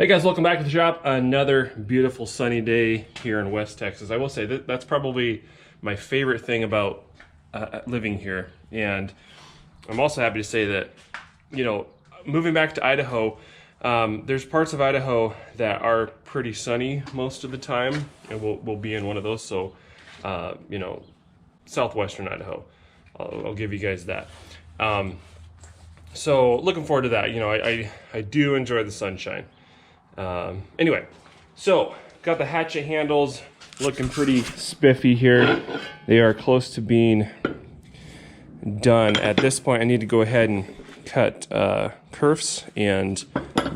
Hey guys, welcome back to the shop. Another beautiful sunny day here in West Texas. I will say that's probably my favorite thing about living here. And I'm also happy to say that, you know, moving back to Idaho, there's parts of Idaho that are pretty sunny most of the time, and we'll be in one of those. So, you know, southwestern Idaho, I'll give you guys that. So looking forward to that. You know, I do enjoy the sunshine. Anyway, so got the hatchet handles looking pretty spiffy here. They are close to being done. At this point, I need to go ahead and cut kerfs and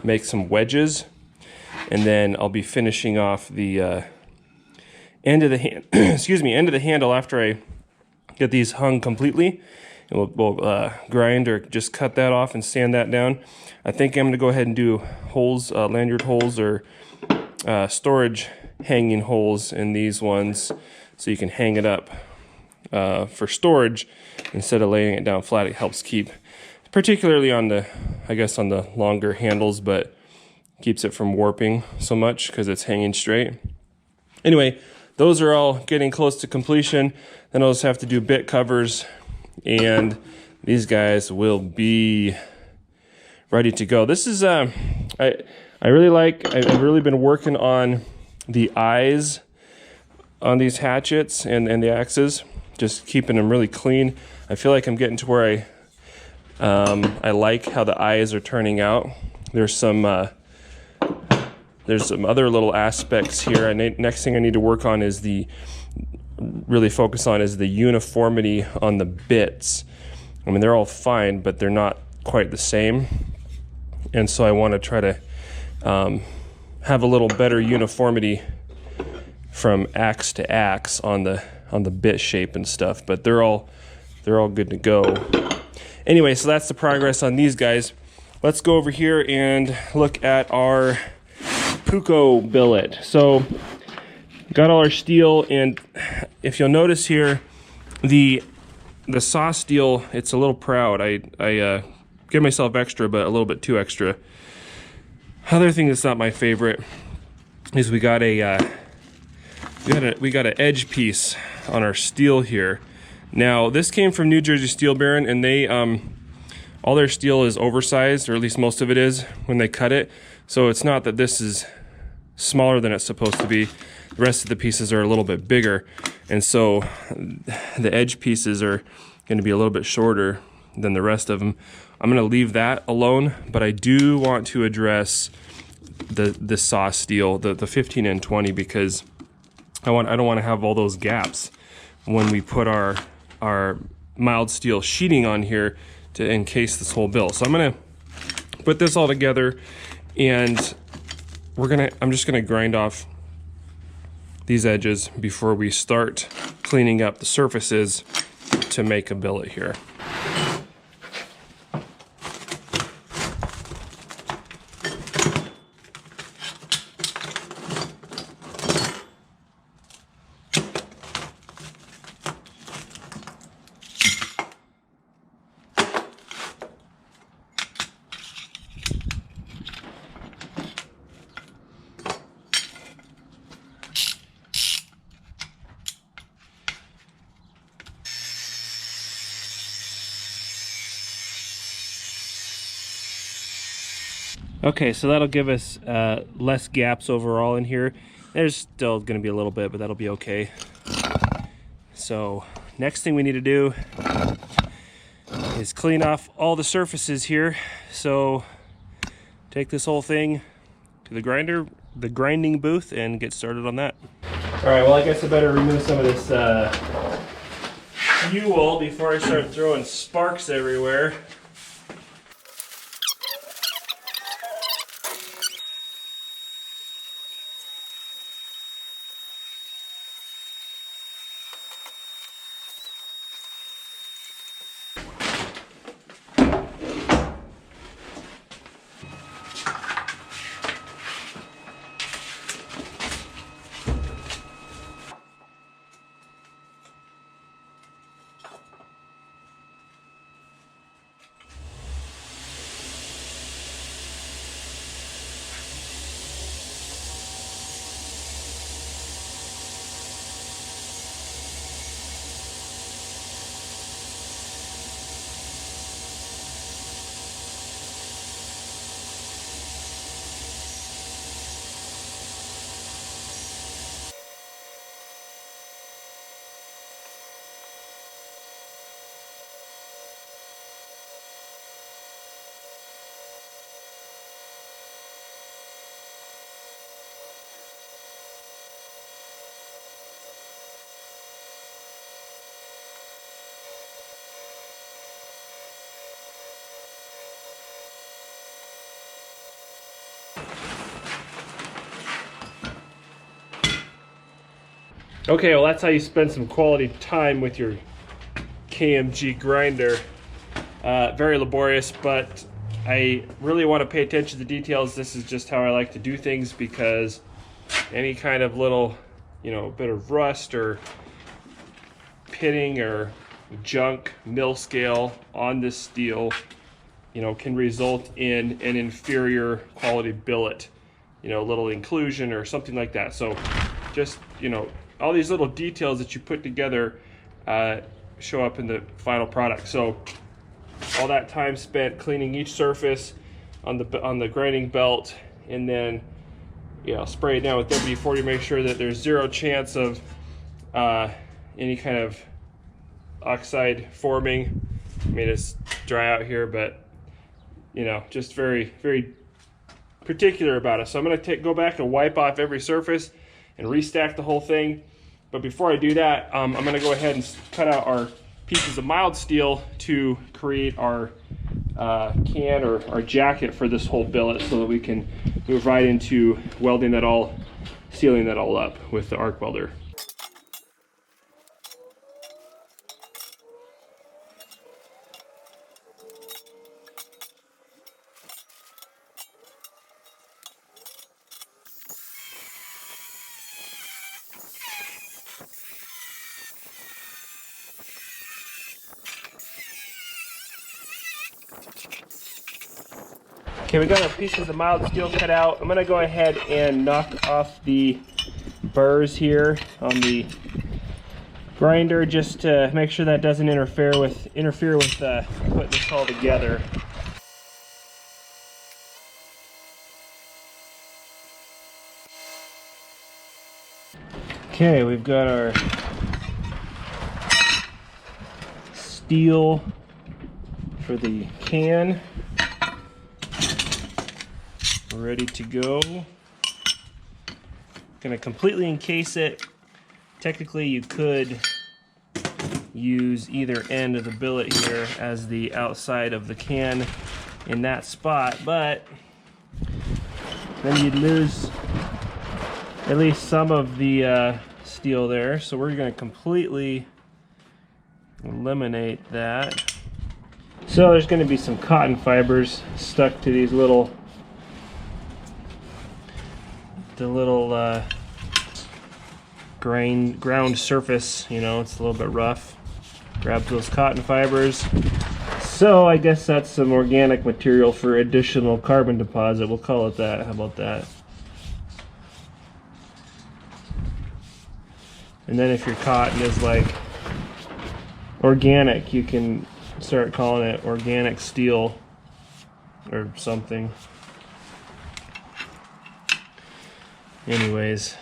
make some wedges, and then I'll be finishing off the end of the hand end of the handle after I get these hung completely. And we'll grind or just cut that off and sand that down. I think I'm going to go ahead and do holes, lanyard holes, or storage hanging holes in these ones, so you can hang it up for storage instead of laying it down flat. It helps keep, particularly on the, I guess, on the longer handles, but keeps it from warping so much because it's hanging straight. Anyway, those are all getting close to completion. Then I'll just have to do bit covers, and these guys will be ready to go. This is I really like. I've really been working on the eyes on these hatchets and the axes, just keeping them really clean. I feel like I'm getting to where I like how the eyes are turning out. There's some other little aspects here. Next thing I need to work on is really focus on is the uniformity on the bits. I mean, they're all fine, but they're not quite the same. And so I want to try to have a little better uniformity from axe to axe on the bit shape and stuff. But they're all good to go. Anyway, so that's the progress on these guys. Let's go over here and look at our Puukko billet. So got all our steel, and if you'll notice here, the saw steel, it's a little proud. I give myself extra, but a little bit too extra. Other thing that's not my favorite is we got an edge piece on our steel here. Now this came from New Jersey Steel Baron, and they all their steel is oversized, or at least most of it is when they cut it. So it's not that this is smaller than it's supposed to be. The rest of the pieces are a little bit bigger, and so the edge pieces are going to be a little bit shorter than the rest of them. I'm going to leave that alone, but I do want to address the saw steel, the 15 and 20, because I don't want to have all those gaps when we put our mild steel sheeting on here to encase this whole bill. So I'm going to put this all together, and I'm just going to grind off these edges before we start cleaning up the surfaces to make a billet here. Okay, so that'll give us less gaps overall in here. There's still going to be a little bit, but that'll be okay. So next thing we need to do is clean off all the surfaces here. So take this whole thing to the grinding booth, and get started on that. All right, well, I guess I better remove some of this fuel before I start throwing sparks everywhere. Okay, well that's how you spend some quality time with your KMG grinder. Very laborious, but I really want to pay attention to the details. This is just how I like to do things, because any kind of little, you know, bit of rust or pitting or junk mill scale on this steel, you know, can result in an inferior quality billet, you know, a little inclusion or something like that. So just, you know, all these little details that you put together show up in the final product. So all that time spent cleaning each surface on the grinding belt, and then, you know, spray it down with WD-40 to make sure that there's zero chance of any kind of oxide forming. I mean, it's dry out here, but you know, just very, very particular about it. So I'm going to go back and wipe off every surface and restack the whole thing. But before I do that, I'm going to go ahead and cut out our pieces of mild steel to create our can or our jacket for this whole billet, so that we can move right into welding that all, sealing that all up with the arc welder. Okay, we got our pieces of mild steel cut out. I'm gonna go ahead and knock off the burrs here on the grinder, just to make sure that doesn't interfere with putting this all together. Okay, we've got our steel for the can ready to go. Gonna completely encase it. Technically you could use either end of the billet here as the outside of the can in that spot, but then you'd lose at least some of the steel there. So we're gonna completely eliminate that. So there's gonna be some cotton fibers stuck to these little ground surface. You know, it's a little bit rough. Grab those cotton fibers. So I guess that's some organic material for additional carbon deposit. We'll call it that. How about that? And then if your cotton is like organic, you can start calling it organic steel or something. Anyways,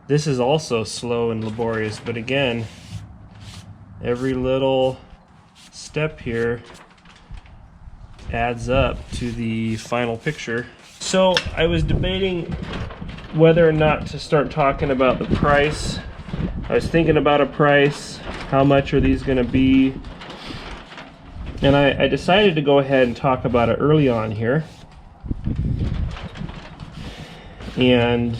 this is also slow and laborious, but again, every little step here adds up to the final picture. So I was debating whether or not to start talking about the price. I was thinking about a price, how much are these going to be, and I decided to go ahead and talk about it early on here. And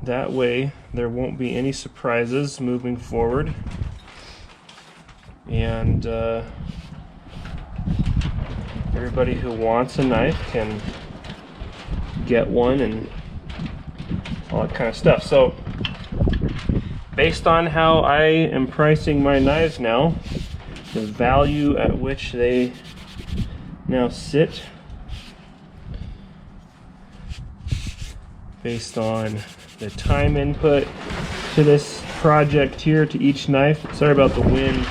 that way there won't be any surprises moving forward, and everybody who wants a knife can get one and all that kind of stuff. So based on how I am pricing my knives now, the value at which they now sit, based on the time input to this project here, to each knife. Sorry about the wind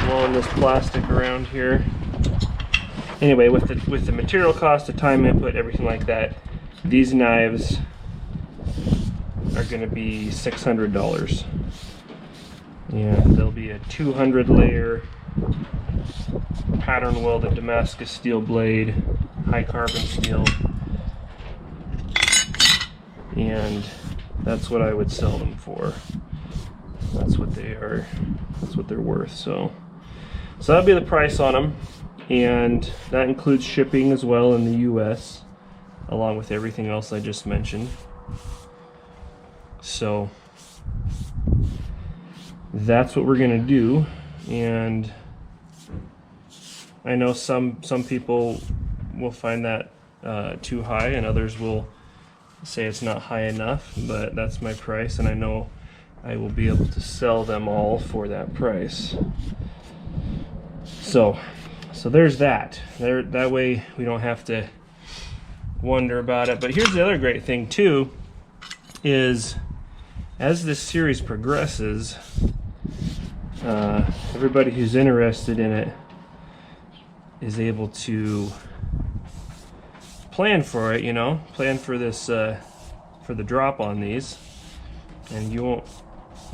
blowing this plastic around here. Anyway, with the material cost, the time input, everything like that, these knives are going to be $600. And there'll be a 200 layer pattern welded Damascus steel blade, high carbon steel. And that's what I would sell them for. That's what they are. That's what they're worth. So that'll be the price on them, and that includes shipping as well in the U.S., along with everything else I just mentioned. So that's what we're gonna do. And I know some people will find that too high, and others will say it's not high enough, but that's my price, and I know I will be able to sell them all for that price. So there's that. That way we don't have to wonder about it. But here's the other great thing too, is as this series progresses, everybody who's interested in it is able to plan for it, you know, plan for this, for the drop on these, and you won't,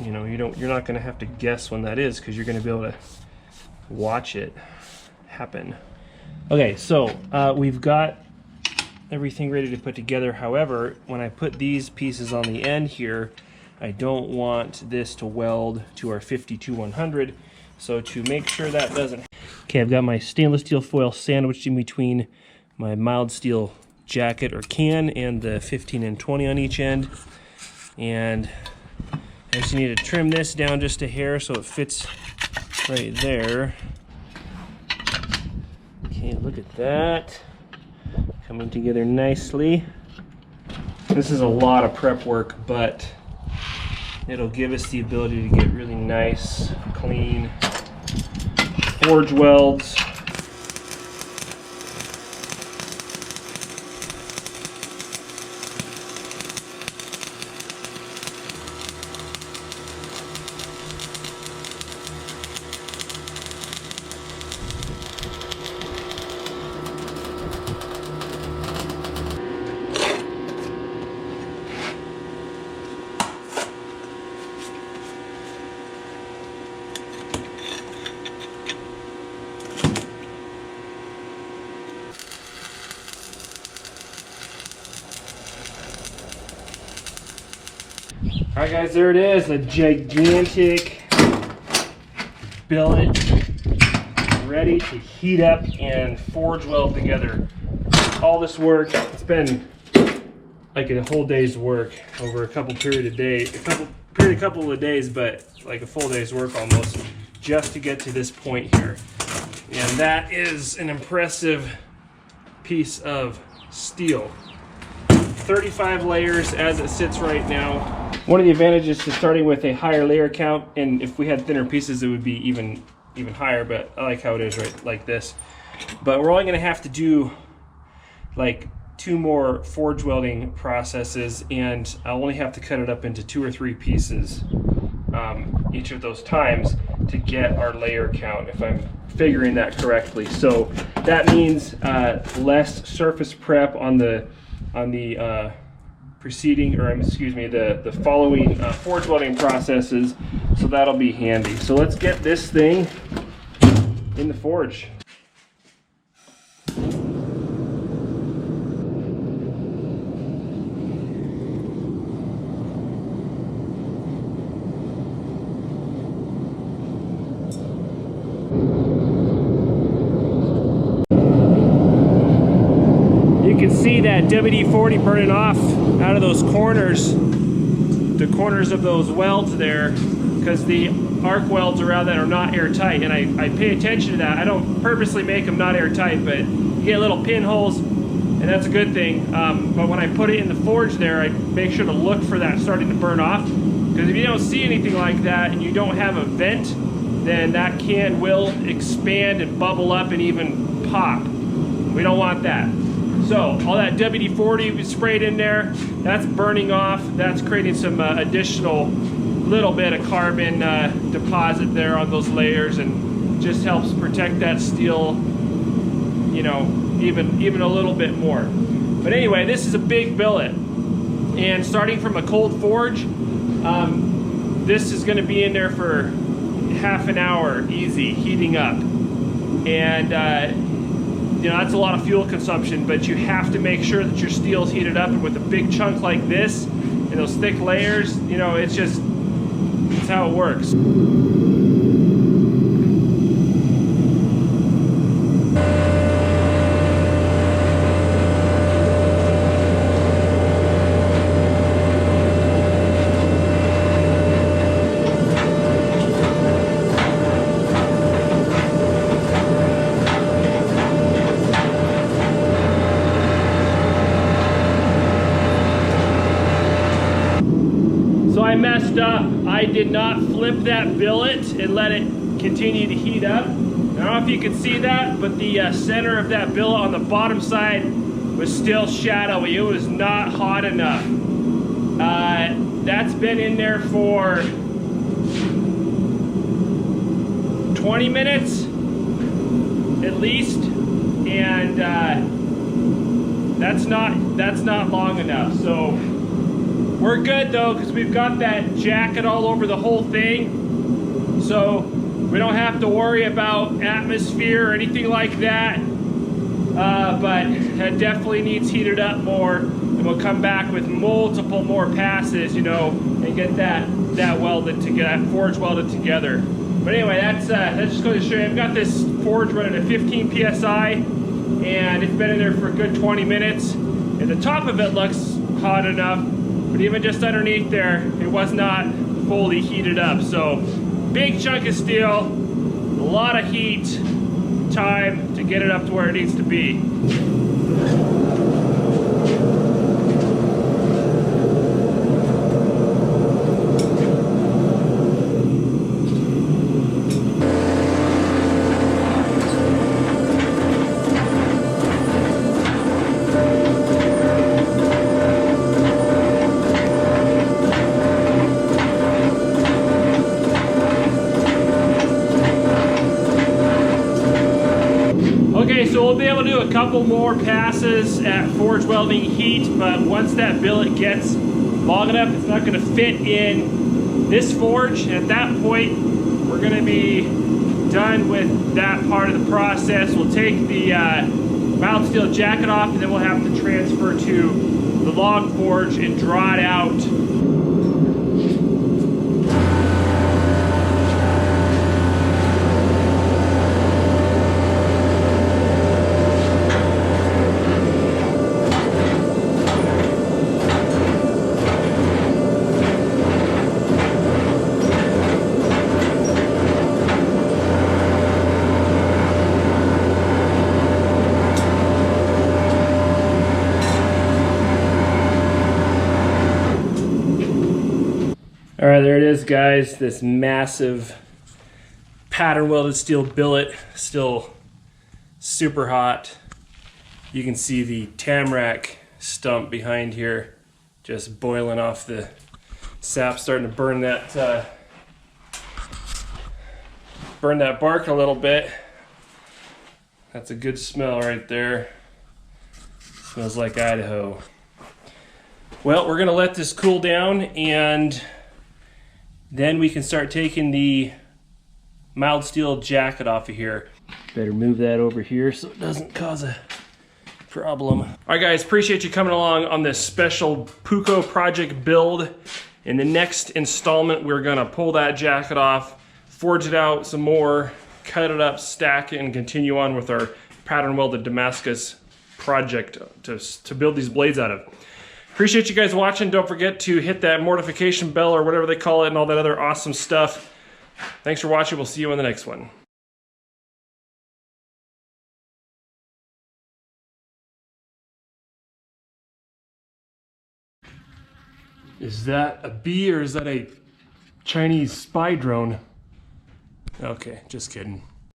you know, you're not going to have to guess when that is, because you're going to be able to watch it happen. Okay, so we've got everything ready to put together. However, when I put these pieces on the end here, I don't want this to weld to our 52-100. So to make sure that doesn't... Okay, I've got my stainless steel foil sandwiched in between my mild steel jacket or can and the 15 and 20 on each end. And I just need to trim this down just a hair so it fits right there. Okay, look at that. Coming together nicely. This is a lot of prep work, but it'll give us the ability to get really nice, clean forge welds. Alright guys, there it is, the gigantic billet ready to heat up and forge weld together. All this work, it's been like a whole day's work over a couple of days, but like a full day's work almost, just to get to this point here. And that is an impressive piece of steel. 35 layers as it sits right now. One of the advantages to starting with a higher layer count, and if we had thinner pieces it would be even higher, but I like how it is right like this. But we're only going to have to do like 2 more forge welding processes, and I'll only have to cut it up into 2 or 3 pieces each of those times to get our layer count, if I'm figuring that correctly. So that means less surface prep on the preceding, or excuse me, the following forge welding processes, so that'll be handy. So let's get this thing in the forge. You can see that WD-40 burning off out of those corners, the corners of those welds there, because the arc welds around that are not airtight, and I pay attention to that. I don't purposely make them not airtight, but you get little pinholes, and that's a good thing. But when I put it in the forge there, I make sure to look for that starting to burn off, because if you don't see anything like that and you don't have a vent, then that can will expand and bubble up and even pop. We don't want that. So all that WD-40 we sprayed in there, that's burning off. That's creating some additional little bit of carbon deposit there on those layers, and just helps protect that steel, you know, even a little bit more. But anyway, this is a big billet, and starting from a cold forge, this is going to be in there for half an hour easy, heating up. And you know, that's a lot of fuel consumption, but you have to make sure that your steel's heated up. And with a big chunk like this and those thick layers, you know, it's how it works. messed up. I did not flip that billet and let it continue to heat up. I don't know if you can see that, but the center of that billet on the bottom side was still shadowy. It was not hot enough. That's been in there for 20 minutes at least, and that's not long enough. So we're good though, because we've got that jacket all over the whole thing, so we don't have to worry about atmosphere or anything like that. But it definitely needs heated up more, and we'll come back with multiple more passes, you know, and get that welded together, that forge welded together. But anyway, that's just going to show you. I've got this forge running at 15 psi, and it's been in there for a good 20 minutes. And the top of it looks hot enough, but even just underneath there, it was not fully heated up. So big chunk of steel, a lot of heat, time to get it up to where it needs to be. Okay, so we'll be able to do a couple more passes at forge welding heat, but once that billet gets long enough, it's not going to fit in this forge. At that point, we're going to be done with that part of the process. We'll take the mild steel jacket off, and then we'll have to transfer to the log forge and draw it out. All right, there it is, guys. This massive pattern welded steel billet, still super hot. You can see the tamarack stump behind here, just boiling off the sap, starting to burn that bark a little bit. That's a good smell right there. Smells like Idaho. Well, we're gonna let this cool down, and then we can start taking the mild steel jacket off of here. Better move that over here so it doesn't cause a problem. All right, guys, appreciate you coming along on this special Puukko project build. In the next installment, we're gonna pull that jacket off, forge it out some more, cut it up, stack it, and continue on with our pattern welded Damascus project to build these blades out of. Appreciate you guys watching. Don't forget to hit that notification bell or whatever they call it and all that other awesome stuff. Thanks for watching. We'll see you in the next one. Is that a bee or is that a Chinese spy drone? Okay, just kidding.